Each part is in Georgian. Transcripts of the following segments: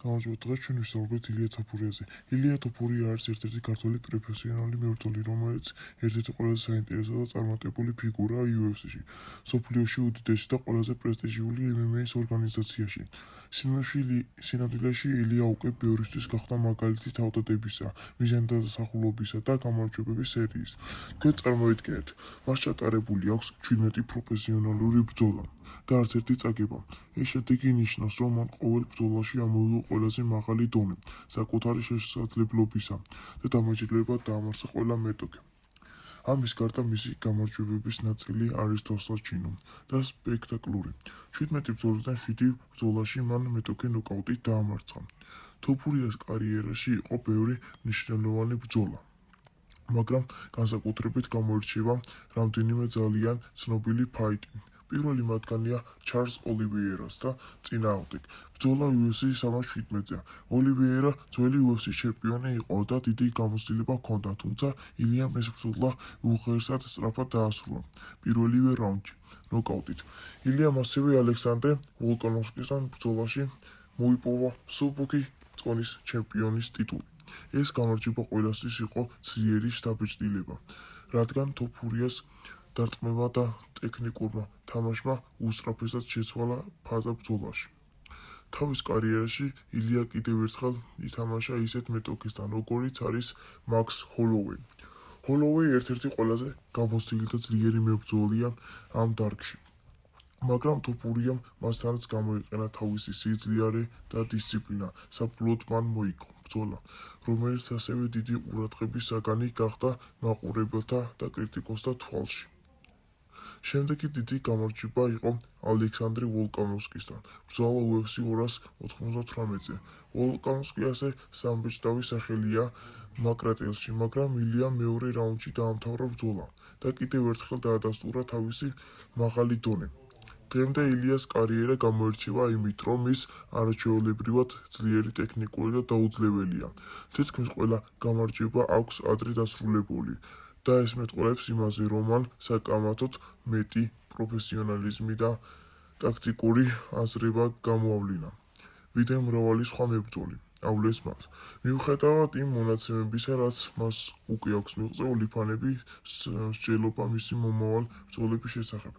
გამარჯობა, დღეს ჩვენ ვისაუბრებთ ილია თოფურიაზე. ილია თოფურია არის ერთ-ერთი ქართველი პროფესიონალი მებრძოლი, რომელიც ერთ-ერთი ყველაზე საინტერესო და წარმატებული ფიგურაა UFC-ში, მსოფლიოში უდიდესი და ყველაზე პრესტიჟული MMA-ის ორგანიზაციაში. სინამდვილეში ილია უკვე ბევრისთვის გახდა მაგალითი თავდადებისა, მიზანდასახულობისა და გამარჯვებების სერიის. თქვენ წარმოიდგინეთ, მას ჩატარებული აქვს 17 პროფესიონალური ბრძოლა და არც ერთი წაგება. ეს შედეგი ნიშნავს, რომ მან ყოველ ბრძოლაში ამოიღო ყველაზე მაღალი დონე საკუთარი შესაძლებლობისა და დამაჯერებლად დაამარცხა ყველა მეტოქე. ამის გარდა მისი გამარჯვებების ნაწილი არის თვალსაჩინო და სპექტაკლური. 17 ბრძოლიდან 7 ბრძოლაში მან მეტოქე ნოკაუტით დაამარცხა. თოფურიას კარიერაში იყო ბევრი მნიშვნელოვანი ბრძოლა, მაგრამ განსაკუთრებით გამოირჩევა რამდენიმე ძალიან ცნობილი ფაიტი. პირველი მათგანია ჩარლზ ოლივიერას და წინააღმდეგ ბრძოლა UFC 317-ზე. ოლივიერა ძველი UFC ჩემპიონი იყო და დიდი გამოცდილება ჰქონდა, თუმცა ილიამ ეს ბრძოლა უღერესად სწრაფად დაასრულა პირველივე რაუნდში ნოკაუტით. ილიამ ასევე ალექსანდრე ვოლკანოვსკისთან ბრძოლაში მოიპოვა მსუბუქი წონის ჩემპიონის ტიტული. ეს გამარჯვება ყველასთვის იყო ძლიერი შთაბეჭდილება, რადგან თოფურიას დარტყმება და ტექნიკურმა თამაშმა უსწრაფესად შეცვალა ფაზა ბრძოლაში. თავის კარიერაში ილია კიდევ ერთხელ ითამაშა ისეთ მეტოქესთან, როგორიც არის მაქს ჰოლოვეი. ჰოლოვეი ერთ-ერთი ყველაზე გამოცდილი და ძლიერი მებრძოლია ამ დარგში, მაგრამ თოფურიამ მასთანაც გამოიყენა თავისი სიძლიერე და დისციპლინა. საბრძოლოდ მან მოიგო ბრძოლა, რომელიც ასევე დიდი ყურადღების საგანი გახდა მაყურებელთა და კრიტიკოსთა თვალში. შემდეგი დიდი გამარჯვება იყო ალექსანდრე ვოლკანოვსკისთან ბრძოლა UFC 298-ზე. ვოლკანოვსკი ასე სამბეჭდავი სახელია მაკრატელში, მაგრამ ილიამ მეორე რაუნდში დაამთავრა ბრძოლა და კიდევ ერთხელ დაადასტურა თავისი მაღალი დონე. დღემდე ილიას კარიერა გამოირჩევა იმით, რომ ის არაჩვეულებრივად ძლიერი ტექნიკური და დაუძლებელია. თითქმის ყველა გამარჯვება აქვს ადრე დასრულებული და ეს მეტყველებს იმაზე, რომ მან საკამათოდ მეტი პროფესიონალიზმი და ტაქტიკური აზრება გამოავლინა, ვიდრე მრავალი სხვა მებრძოლი. ავლეს მას. მიუხედავად იმ მონაცემებისა, რაც მას უკვე აქვს მიღწეული ფანები სჯელობა მისი მომავალ ბრძოლების შესახებ.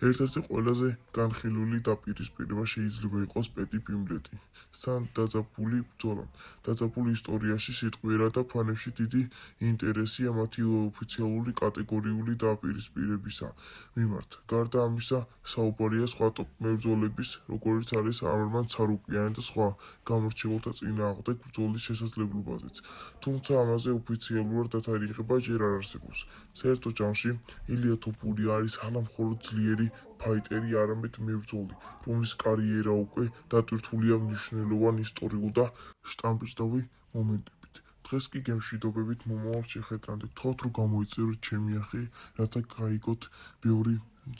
ერთ-ერთი ყველაზე განხილული დაპირისპირება შეიძლება იყოს პეტი ფიმბლეტთან დაძაბული ბრძოლა. დაძაბულ ისტორიაში სიტყვიერად და ფანებში დიდი ინტერესია მათი ოფიციალური კატეგორიული დაპირისპირებისა მიმართ. გარდა ამისა, საუბარია სხვა ტოპ მებრძოლების, როგორიც არის არმან ცარუკიანი და სხვა გამორჩეულთა წინააღმდეგ ბრძოლის შესაძლებლობაზეც. თუმცა ამაზე ოფიციალურად დათარიღება ჯერ არ არსებობს. საერთო ჯამში ილია თოფურია არის არა მხოლოდ ძლიერი ფაიტერი, არამედ მებრძოლი, რომლის კარიერა უკვე დატვირთულია მნიშვნელოვანი ისტორიული და შთამბეჭდავი მომენტებით. დღეს კი გემშვიდობებით მომავალ შეხვედრამდე. გთხოვთ, რომ გამოიწეროთ ჩემი არხი, რათა გაიგოთ ბევრი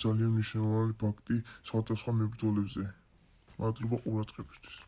ძალიან მნიშვნელოვანი ფაქტი სხვადასხვა მებრძოლებზე. მადლობა ყურადღებისთვის.